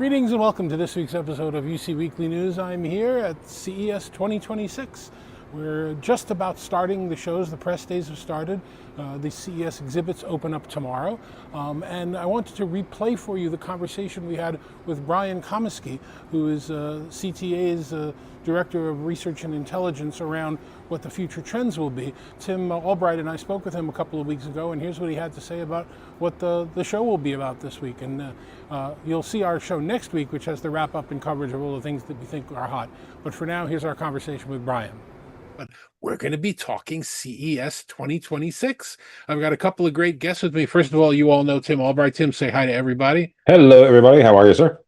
Greetings and welcome to this week's episode of UC Weekly News. I'm here at CES 2026. We're just about starting the shows. The press days have started. The CES exhibits open up tomorrow. And I wanted to replay for you the conversation we had with Brian Comiskey, who is CTA's Director of Research and Intelligence around what the future trends will be. Tim Albright and I spoke with him a couple of weeks ago, and here's what he had to say about what the show will be about this week. And you'll see our show next week, which has the wrap up and coverage of all the things that we think are hot. But for now, here's our conversation with Brian. But we're going to be talking CES 2026. I've got a couple of great guests with me. First of all, you all know Tim Albright. Tim, say hi to everybody. Hello, everybody. How are you, sir?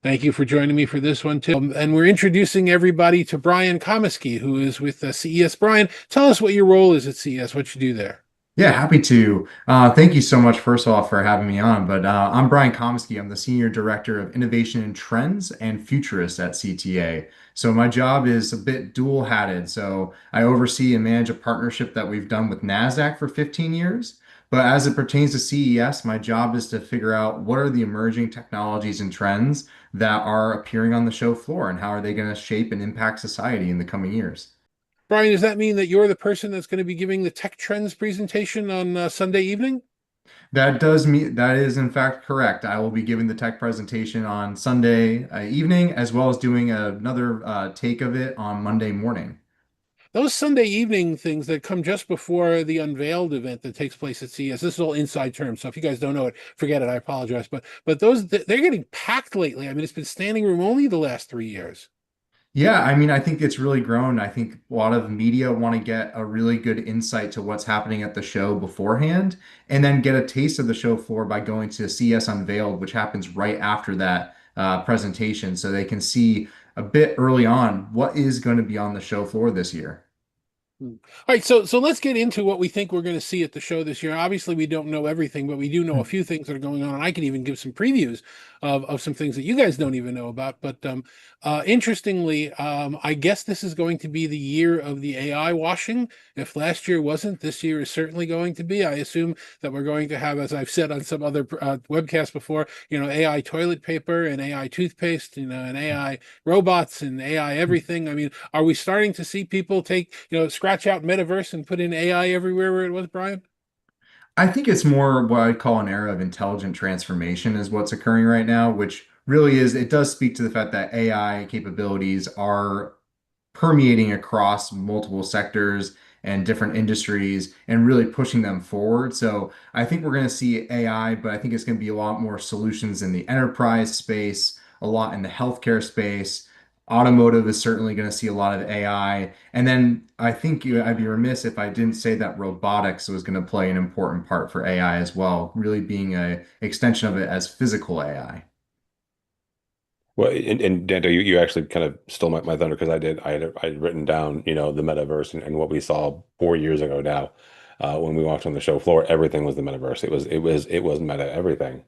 Thank you for joining me for this one, Tim. And we're introducing everybody to Brian Comiskey, who is with CES. Brian, tell us what your role is at CES, what you do there. Yeah, happy to. Thank you so much, first of all, for having me on. But I'm Brian Comiskey. I'm the Senior Director of Innovation and Trends and Futurist at CTA. So my job is a bit dual-hatted. So I oversee and manage a partnership that we've done with NASDAQ for 15 years. But as it pertains to CES, my job is to figure out what are the emerging technologies and trends that are appearing on the show floor and how are they going to shape and impact society in the coming years. Brian, does that mean that you're the person that's going to be giving the Tech Trends presentation on Sunday evening? That is in fact correct. I will be giving the tech presentation on Sunday evening, as well as doing another take of it on Monday morning. Those Sunday evening things that come just before the unveiled event that takes place at CES, this is all inside terms. So if you guys don't know it, forget it. I apologize. But those, they're getting packed lately. I mean, it's been standing room only the last 3 years. Yeah, I mean, I think it's really grown. I think a lot of media want to get a really good insight to what's happening at the show beforehand, and then get a taste of the show floor by going to CES Unveiled, which happens right after that presentation, so they can see a bit early on what is going to be on the show floor this year. All right, so let's get into what we think we're going to see at the show this year. Obviously, we don't know everything, but we do know a few things that are going on, and I can even give some previews of some things that you guys don't even know about. But interestingly, I guess this is going to be the year of the AI washing. If last year wasn't, this year is certainly going to be. I assume that we're going to have, as I've said on some other webcasts before, AI toilet paper and AI toothpaste, and AI robots and AI everything. I mean, are we starting to see people take, scratch out metaverse and put in AI everywhere where it was, Brian? I think it's more what I'd call an era of intelligent transformation is what's occurring right now, which really is, it does speak to the fact that AI capabilities are permeating across multiple sectors and different industries and really pushing them forward. So I think we're going to see AI, but I think it's going to be a lot more solutions in the enterprise space, a lot in the healthcare space. Automotive is certainly going to see a lot of AI. And then I think I'd be remiss if I didn't say that robotics was going to play an important part for AI as well, really being an extension of it as physical AI. Well, and Danto, you actually kind of stole my thunder because I had written down, the metaverse and what we saw 4 years ago now, when we walked on the show floor, everything was the metaverse. It was meta everything.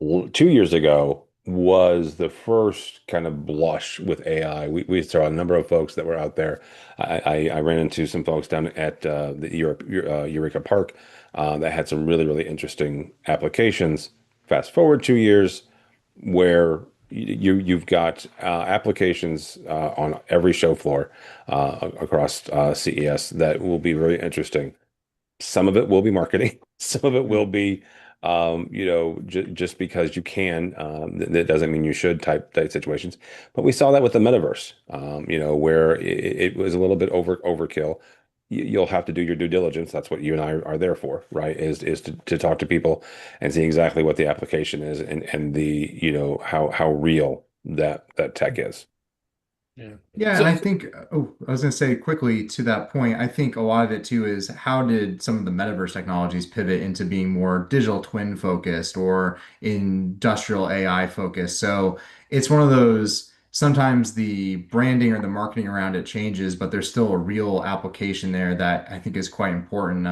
2 years ago was the first kind of blush with AI. We saw a number of folks that were out there. I ran into some folks down at the Eureka Park that had some really, really interesting applications. Fast forward 2 years, where you've got applications on every show floor across CES that will be very interesting. Some of it will be marketing. Some of it will be just because you can, that doesn't mean you should type situations. But we saw that with the metaverse, where it was a little bit overkill. You'll have to do your due diligence. That's what you and I are there for, right? Is to talk to people and see exactly what the application is and the, how real that tech is. Yeah. Yeah, and I think, I was going to say quickly to that point, I think a lot of it too is how did some of the metaverse technologies pivot into being more digital twin focused or industrial AI focused? So it's one of those, sometimes the branding or the marketing around it changes, but there's still a real application there that I think is quite important.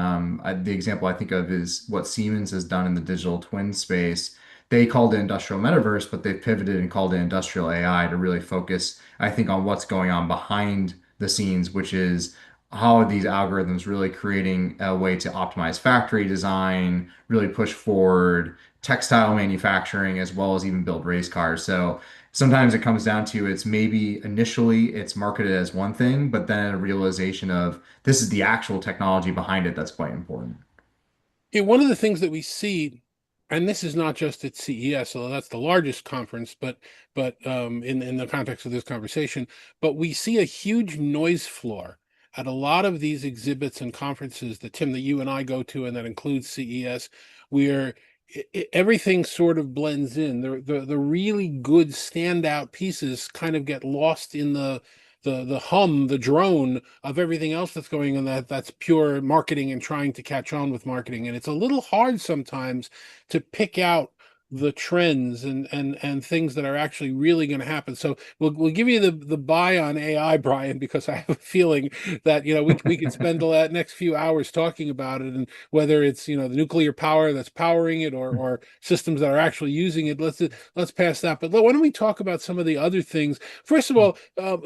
The example I think of is what Siemens has done in the digital twin space. They called it industrial metaverse, but they've pivoted and called it industrial AI to really focus, I think, on what's going on behind the scenes, which is how are these algorithms really creating a way to optimize factory design, really push forward textile manufacturing as well as even build race cars. So sometimes it comes down to it's maybe initially it's marketed as one thing, but then a realization of this is the actual technology behind it that's quite important. Yeah, one of the things that we see, and this is not just at CES, although that's the largest conference, but in the context of this conversation, but we see a huge noise floor at a lot of these exhibits and conferences that Tim, that you and I go to, and that includes CES, where everything sort of blends in. The really good standout pieces kind of get lost in the hum, the drone of everything else that's going on, that's pure marketing and trying to catch on with marketing. And it's a little hard sometimes to pick out the trends and things that are actually really going to happen. So we'll give you the buy on AI, Brian, because I have a feeling that we could spend the next few hours talking about it, and whether it's the nuclear power that's powering it, or systems that are actually using it. Let's pass that. But why don't we talk about some of the other things? First of all,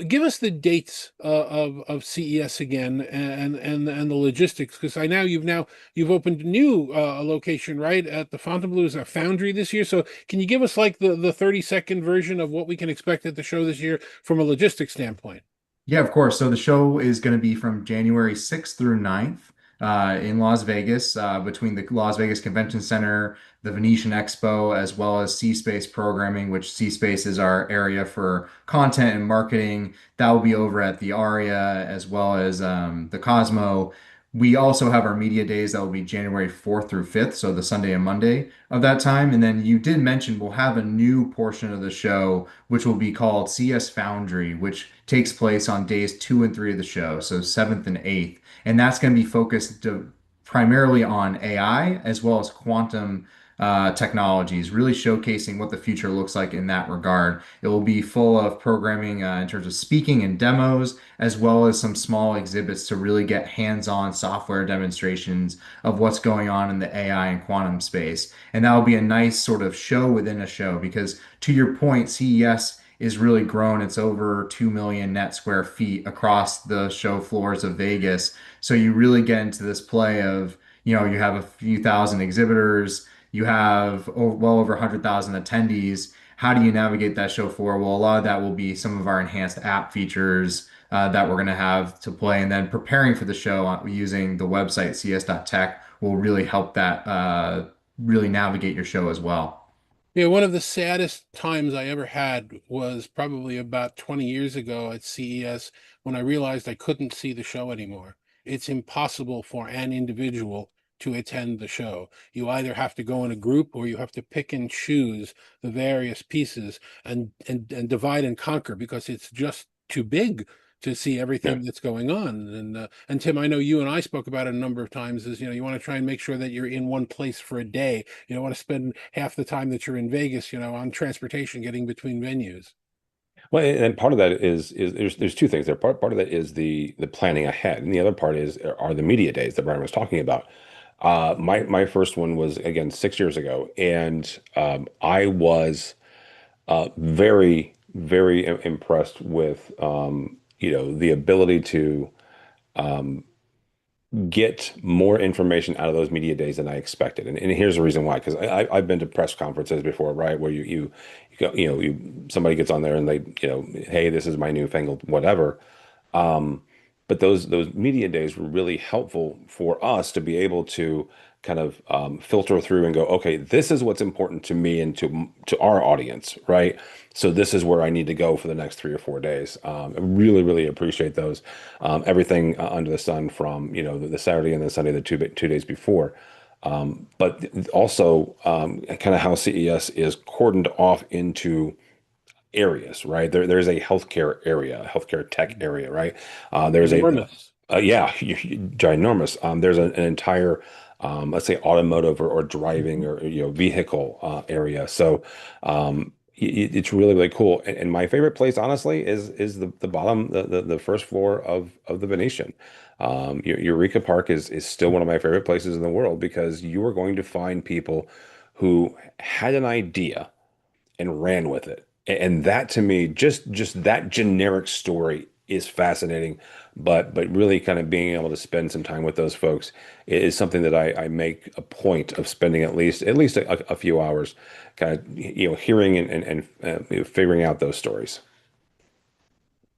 give us the dates of CES again, and the logistics, because I know you've opened a new location, right, at the Fontainebleau as a Foundry this year. So can you give us like the 30-second version of what we can expect at the show this year from a logistics standpoint? Yeah, of course. So the show is going to be from January 6th through 9th in Las Vegas, between the Las Vegas Convention Center, the Venetian Expo, as well as C-Space Programming, which C-Space is our area for content and marketing. That will be over at the Aria as well as the Cosmo. We also have our media days that will be January 4th through 5th, so the Sunday and Monday of that time. And then you did mention we'll have a new portion of the show, which will be called CS Foundry, which takes place on days 2 and 3 of the show, so 7th and 8th. And that's going to be focused primarily on AI as well as quantum technologies, really showcasing what the future looks like in that regard. It will be full of programming in terms of speaking and demos, as well as some small exhibits to really get hands-on software demonstrations of what's going on in the AI and quantum space. And that will be a nice sort of show within a show because, to your point, CES is really grown. It's over 2 million net square feet across the show floors of Vegas. So you really get into this play of, you have a few thousand exhibitors, you have well over 100,000 attendees. How do you navigate that show floor? Well, a lot of that will be some of our enhanced app features that we're going to have to play. And then preparing for the show using the website cs.tech will really help that really navigate your show as well. Yeah, one of the saddest times I ever had was probably about 20 years ago at CES, when I realized I couldn't see the show anymore. It's impossible for an individual to attend the show. You either have to go in a group, or you have to pick and choose the various pieces and divide and conquer, because it's just too big to see Yeah. everything that's going on. And Tim, I know you and I spoke about it a number of times, is you want to try and make sure that you're in one place for a day. You don't want to spend half the time that you're in Vegas, on transportation getting between venues. Well, and part of that is there's two things there. Part of that is the planning ahead, and the other part are the media days that Brian was talking about. My first one was again 6 years ago, and I was very impressed with the ability to get more information out of those media days than I expected. And here's the reason why, because I've been to press conferences before, right? Where you go, somebody gets on there and they, hey, this is my newfangled whatever. Um, but those media days were really helpful for us to be able to kind of filter through and go, okay, this is what's important to me and to our audience, right? So this is where I need to go for the next 3 or 4 days. I really appreciate those. Everything under the sun from the Saturday and the Sunday, the 2 days before. But also kind of how CES is cordoned off into areas, right? There's a healthcare area, a healthcare tech area, right? There's Enormous. yeah, ginormous. There's an entire, let's say, automotive or driving or vehicle area. So it's really cool. And my favorite place, honestly, is the bottom, the first floor of the Venetian. Eureka Park is still one of my favorite places in the world because you are going to find people who had an idea and ran with it. And that to me, just that generic story is fascinating, but really kind of being able to spend some time with those folks is something that I make a point of spending at least a few hours, kind of hearing and figuring out those stories.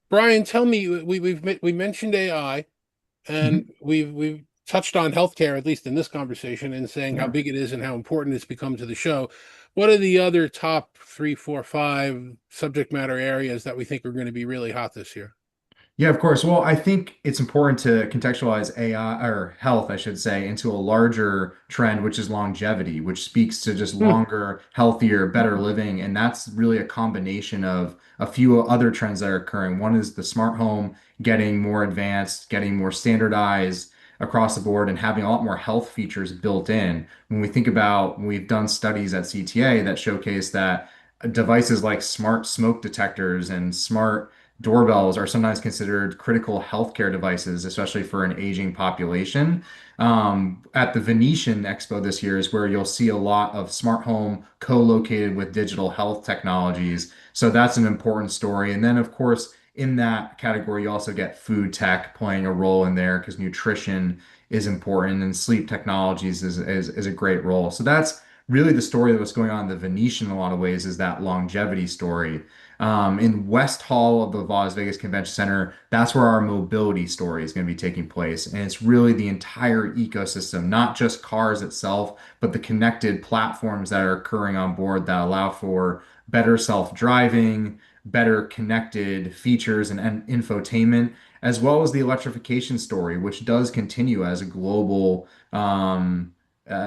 Brian, tell me, we mentioned AI, and Mhm. we've touched on healthcare, at least in this conversation, and saying how Yeah. big it is and how important it's become to the show. What are the other top three, four, five subject matter areas that we think are going to be really hot this year? Yeah, of course. Well, I think it's important to contextualize AI or health, I should say, into a larger trend, which is longevity, which speaks to just Hmm. longer, healthier, better living. And that's really a combination of a few other trends that are occurring. One is the smart home getting more advanced, getting more standardized across the board, and having a lot more health features built in. When we think about, we've done studies at CTA that showcase that devices like smart smoke detectors and smart doorbells are sometimes considered critical healthcare devices, especially for an aging population. At the Venetian Expo this year is where you'll see a lot of smart home co-located with digital health technologies. So that's an important story. And then, of course, in that category, you also get food tech playing a role in there because nutrition is important and sleep technologies is a great role. So that's really the story that was going on in the Venetian in a lot of ways is that longevity story in West Hall of the Las Vegas Convention Center. That's where our mobility story is going to be taking place. And it's really the entire ecosystem, not just cars itself, but the connected platforms that are occurring on board that allow for better self-driving, better connected features and infotainment, as well as the electrification story, which does continue as a global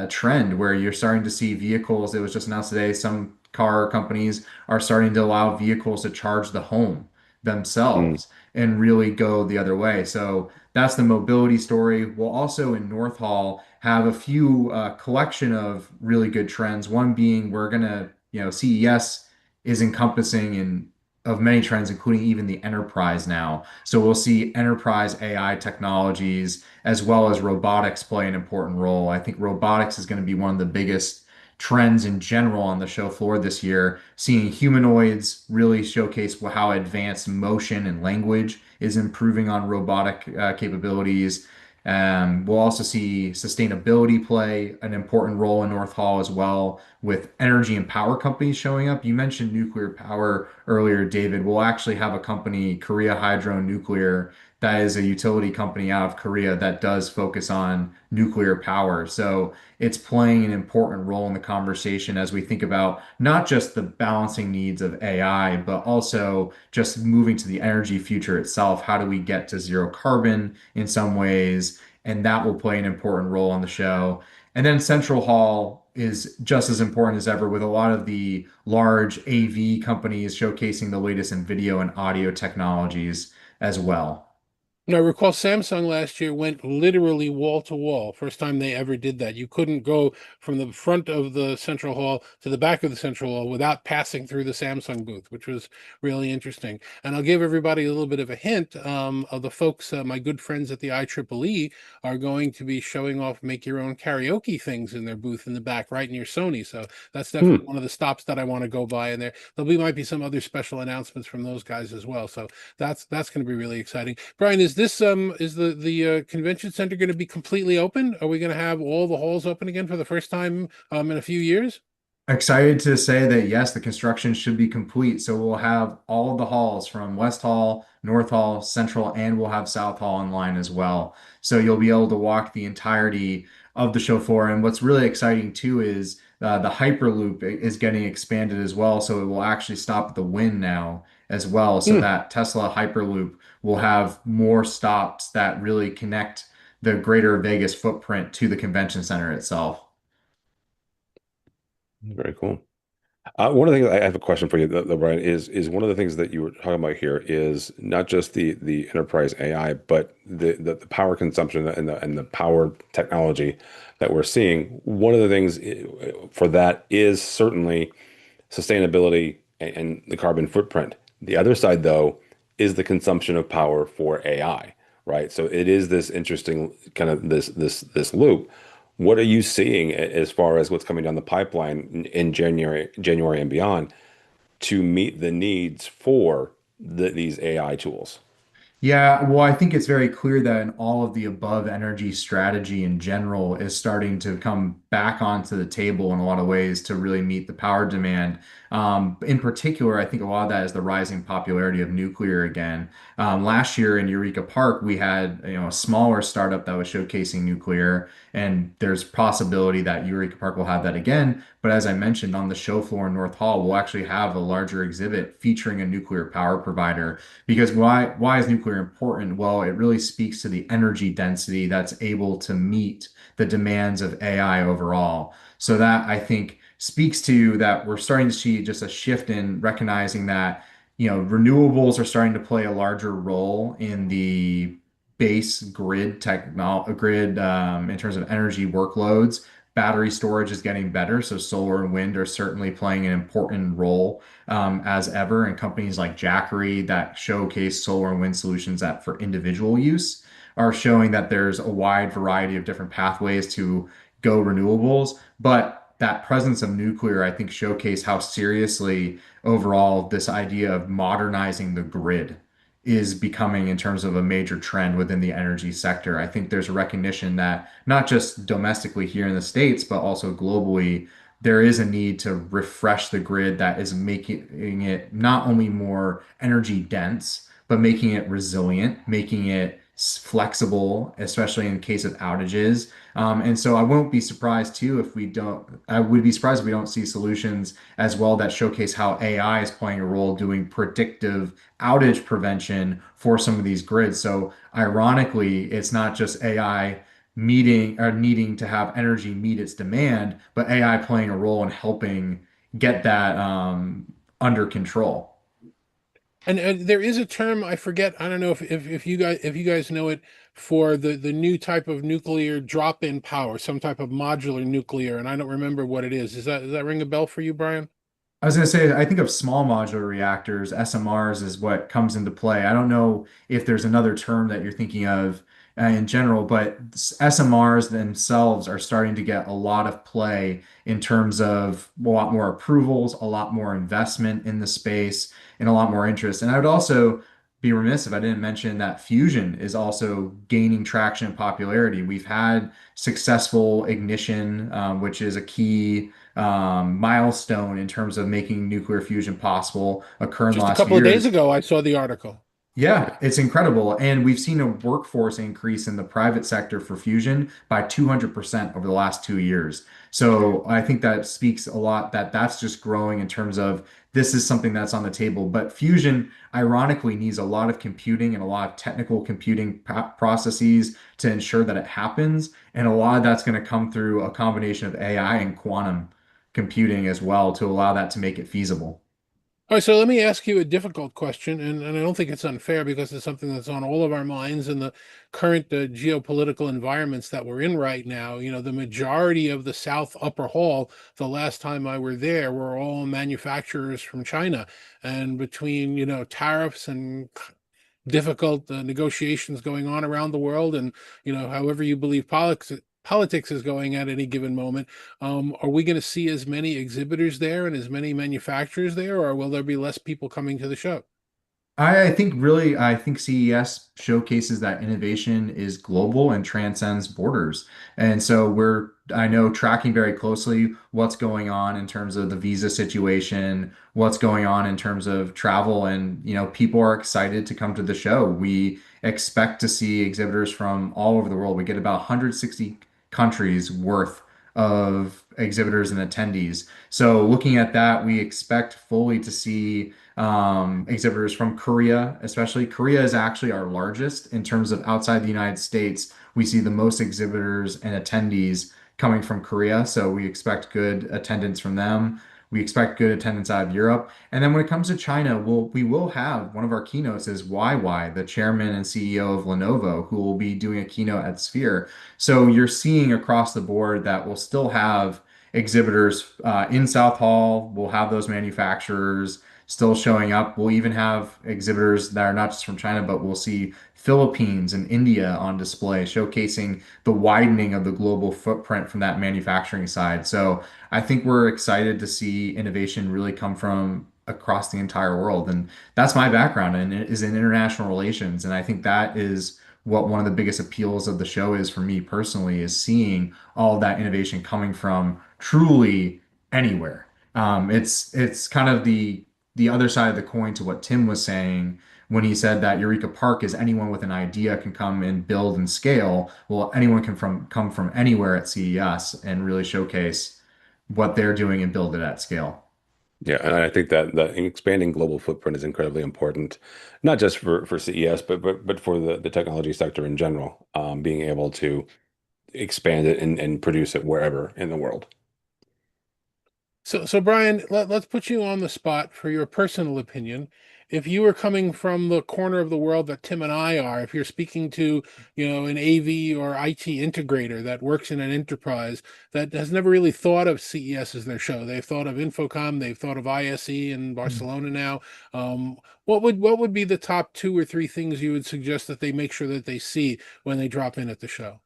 trend where you're starting to see vehicles. It was just announced today, some car companies are starting to allow vehicles to charge the home Mm. themselves and really go the other way. So that's the mobility story. We'll also in North Hall have a few collection of really good trends. One being we're gonna, CES is encompassing in of many trends, including even the enterprise now. So we'll see enterprise AI technologies as well as robotics play an important role. I think robotics is going to be one of the biggest trends in general on the show floor this year, seeing humanoids really showcase how advanced motion and language is improving on robotic capabilities. We'll also see sustainability play an important role in North Hall as well, with energy and power companies showing up. You mentioned nuclear power earlier, David. We'll actually have a company, Korea Hydro Nuclear, that is a utility company out of Korea that does focus on nuclear power. So it's playing an important role in the conversation as we think about not just the balancing needs of AI, but also just moving to the energy future itself. How do we get to zero carbon in some ways? And that will play an important role on the show. And then Central Hall is just as important as ever with a lot of the large AV companies showcasing the latest in video and audio technologies as well. Now, I recall Samsung last year went literally wall to wall. First time they ever did that. You couldn't go from the front of the central hall to the back of the central hall without passing through the Samsung booth, which was really interesting. And I'll give everybody a little bit of a hint of the folks, my good friends at the IEEE are going to be showing off make your own karaoke things in their booth in the back, right near Sony. So that's definitely Hmm. one of the stops that I want to go by. And might be some other special announcements from those guys as well. So that's going to be really exciting. Brian, is the convention center going to be completely open? Are we going to have all the halls open again for the first time in a few years? Excited to say that yes, the construction should be complete. So we'll have all of the halls from West Hall, North Hall, Central, and we'll have South Hall online as well. So you'll be able to walk the entirety of the show floor. And what's really exciting too is the Hyperloop is getting expanded as well. So it will actually stop at the Wynn now as well. So Hmm. that Tesla Hyperloop will have more stops that really connect the greater Vegas footprint to the convention center itself. Very cool. One of the things I have a question for you, though, Brian, is one of the things that you were talking about here is not just the enterprise AI, but the power consumption and the power technology that we're seeing. One of the things for that is certainly sustainability and the carbon footprint. The other side, though, is the consumption of power for AI, right? So it is this interesting kind of this loop. What are you seeing as far as what's coming down the pipeline in January and beyond to meet the needs for these AI tools? Yeah, well, I think it's very clear that in all of the above energy strategy in general is starting to come back onto the table in a lot of ways to really meet the power demand. In particular, I think a lot of that is the rising popularity of nuclear again. Last year in Eureka Park, we had a smaller startup that was showcasing nuclear, and there's possibility that Eureka Park will have that again. But as I mentioned, on the show floor in North Hall, we'll actually have a larger exhibit featuring a nuclear power provider. Because why is nuclear important? Well, it really speaks to the energy density that's able to meet the demands of AI overall. So that I think speaks to that we're starting to see just a shift in recognizing that, renewables are starting to play a larger role in the base grid in terms of energy workloads. Battery storage is getting better, so solar and wind are certainly playing an important role as ever. And companies like Jackery that showcase solar and wind solutions that for individual use are showing that there's a wide variety of different pathways to go renewables. But that presence of nuclear, I think, showcase how seriously overall this idea of modernizing the grid is becoming in terms of a major trend within the energy sector. I think there's a recognition that not just domestically here in the States, but also globally, there is a need to refresh the grid that is making it not only more energy dense, but making it resilient, making it flexible, especially in case of outages. And so I won't be surprised too if we don't, I would be surprised if we don't see solutions as well that showcase how AI is playing a role doing predictive outage prevention for some of these grids. So ironically, it's not just AI meeting or needing to have energy meet its demand, but AI playing a role in helping get that under control. And there is a term I forget. I don't know if you guys know it for the new type of nuclear drop-in power, some type of modular nuclear, and I don't remember what it is. Does that ring a bell for you, Brian? I was going to say, I think of small modular reactors, SMRs is what comes into play. I don't know if there's another term that you're thinking of in general, but SMRs themselves are starting to get a lot of play in terms of a lot more approvals, a lot more investment in the space, and a lot more interest. And I would also be remiss if I didn't mention that fusion is also gaining traction and popularity. We've had successful ignition, which is a key milestone in terms of making nuclear fusion possible occur in the Just a last few couple of days years. ago, I saw the article. Yeah, it's incredible. And we've seen a workforce increase in the private sector for fusion by 200% over the last 2 years. So I think that speaks a lot that that's just growing in terms of this is something that's on the table. But fusion, ironically, needs a lot of computing and a lot of technical computing processes to ensure that it happens. And a lot of that's going to come through a combination of AI and quantum computing as well to allow that to make it feasible. All right, so let me ask you a difficult question, and I don't think it's unfair because it's something that's on all of our minds in the current geopolitical environments that we're in right now. You know, the majority of the South Upper Hall, the last time I were there, were all manufacturers from China. And between, tariffs and difficult negotiations going on around the world, and however you believe politics is going at any given moment, are we going to see as many exhibitors there and as many manufacturers there, or will there be less people coming to the show? I think CES showcases that innovation is global and transcends borders. And so I know, tracking very closely what's going on in terms of the visa situation, what's going on in terms of travel, and, people are excited to come to the show. We expect to see exhibitors from all over the world. We get about 160 countries worth of exhibitors and attendees. So looking at that, we expect fully to see exhibitors from Korea, especially. Korea is actually our largest in terms of outside the United States. We see the most exhibitors and attendees coming from Korea, so we expect good attendance from them. We expect good attendance out of Europe. And then when it comes to China, we will have one of our keynotes is YY, the chairman and CEO of Lenovo, who will be doing a keynote at Sphere. So you're seeing across the board that we'll still have exhibitors in South Hall. We'll have those manufacturers still showing up. We'll even have exhibitors that are not just from China, but we'll see Philippines and India on display, showcasing the widening of the global footprint from that manufacturing side. So I think we're excited to see innovation really come from across the entire world. And that's my background, and it is in international relations. And I think that is what one of the biggest appeals of the show is for me personally, is seeing all of that innovation coming from truly anywhere. It's kind of the other side of the coin to what Tim was saying when he said that Eureka Park is anyone with an idea can come and build and scale. Well, anyone can come from anywhere at CES and really showcase what they're doing and build it at scale. Yeah, and I think that the expanding global footprint is incredibly important, not just for CES, but for the technology sector in general, being able to expand it and produce it wherever in the world. So Brian, let's put you on the spot for your personal opinion. If you were coming from the corner of the world that Tim and I are, if you're speaking to, an AV or IT integrator that works in an enterprise that has never really thought of CES as their show, they've thought of Infocom, they've thought of ISE in Barcelona now. What would be the top 2 or 3 things you would suggest that they make sure that they see when they drop in at the show?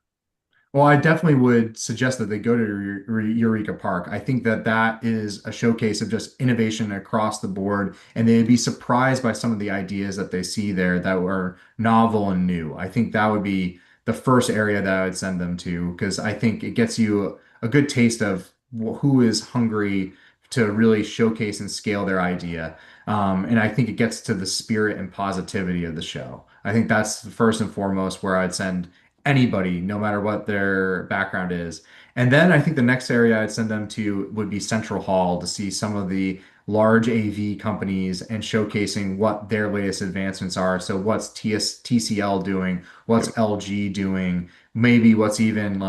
Well, I definitely would suggest that they go to Eureka Park. I think that that is a showcase of just innovation across the board, and they'd be surprised by some of the ideas that they see there that were novel and new. I think that would be the first area that I would send them to, because I think it gets you a good taste of who is hungry to really showcase and scale their idea. And I think it gets to the spirit and positivity of the show. I think that's first and foremost where I'd send anybody, no matter what their background is. And then I think the next area I'd send them to would be Central Hall to see some of the large AV companies and showcasing what their latest advancements are. So what's TCL doing? What's LG doing? Maybe what's even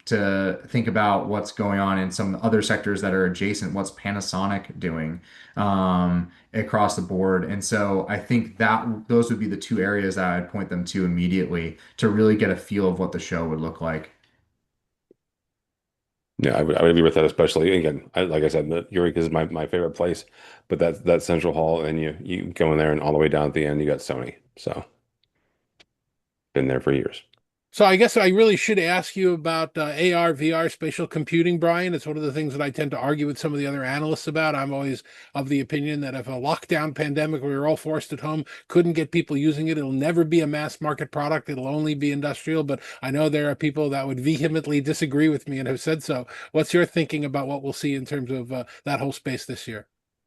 to think about what's going on in some other sectors that are adjacent. What's Panasonic doing across the board? And so I think that those would be the 2 areas that I'd point them to immediately to really get a feel of what the show would look like. Yeah, I would agree with that, especially again, like I said, Eureka is my favorite place, but that Central Hall, and you go in there, and all the way down at the end you got Sony. So been there for years. So I guess I really should ask you about AR, VR, spatial computing, Brian. It's one of the things that I tend to argue with some of the other analysts about. I'm always of the opinion that if a lockdown pandemic, we were all forced at home, couldn't get people using it, it'll never be a mass market product. It'll only be industrial. But I know there are people that would vehemently disagree with me and have said so. What's your thinking about what we'll see in terms of that whole space this year?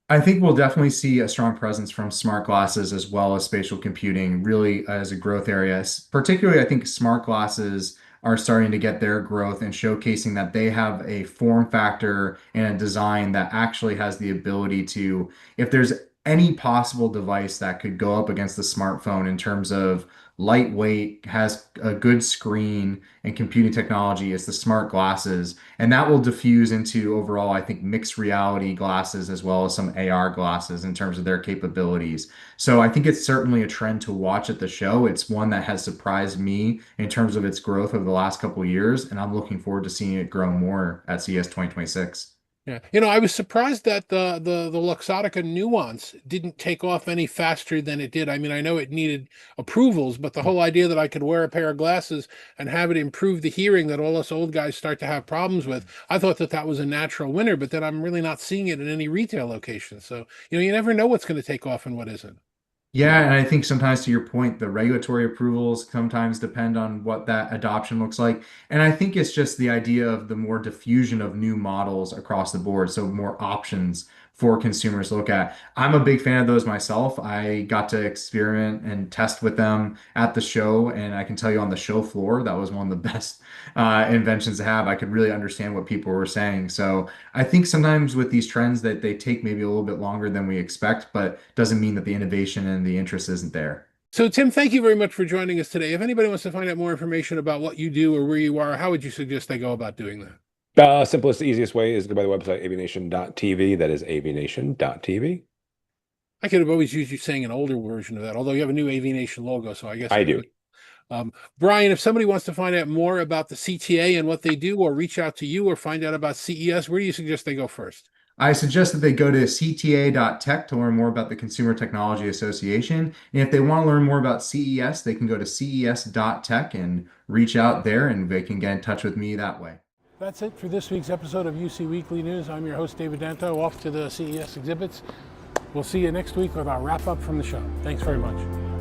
I think we'll definitely see a strong presence from smart glasses as well as spatial computing, really as a growth area. Particularly, I think smart glasses are starting to get their growth and showcasing that they have a form factor and a design that actually has the ability to, if there's any possible device that could go up against the smartphone in terms of lightweight, has a good screen and computing technology, it's the smart glasses. And that will diffuse into overall, I think, mixed reality glasses as well as some AR glasses in terms of their capabilities. So I think it's certainly a trend to watch at the show. It's one that has surprised me in terms of its growth over the last couple of years, and I'm looking forward to seeing it grow more at CES 2026. Yeah, I was surprised that the Luxottica Nuance didn't take off any faster than it did. I mean, I know it needed approvals, but the whole idea that I could wear a pair of glasses and have it improve the hearing that all us old guys start to have problems with, I thought that that was a natural winner, but then I'm really not seeing it in any retail location. So, you never know what's going to take off and what isn't. Yeah, and I think sometimes to your point, the regulatory approvals sometimes depend on what that adoption looks like. And I think it's just the idea of the more diffusion of new models across the board, so more options for consumers to look at. I'm a big fan of those myself. I got to experiment and test with them at the show, and I can tell you on the show floor, that was one of the best inventions to have. I could really understand what people were saying. So I think sometimes with these trends that they take maybe a little bit longer than we expect, but doesn't mean that the innovation and the interest isn't there. So, Tim, thank you very much for joining us today. If anybody wants to find out more information about what you do or where you are, how would you suggest they go about doing that? Simplest, easiest way is to go by the website avnation.tv. That is avnation.tv. I could have always used you saying an older version of that, although you have a new AVNation logo, so I guess I do. Brian, if somebody wants to find out more about the CTA and what they do, or reach out to you or find out about CES, where do you suggest they go first? I suggest that they go to cta.tech to learn more about the Consumer Technology Association. And if they want to learn more about CES, they can go to ces.tech and reach out there, and they can get in touch with me that way. That's it for this week's episode of UC Weekly News. I'm your host, David Danto, off to the CES exhibits. We'll see you next week with our wrap up from the show. Thanks very much.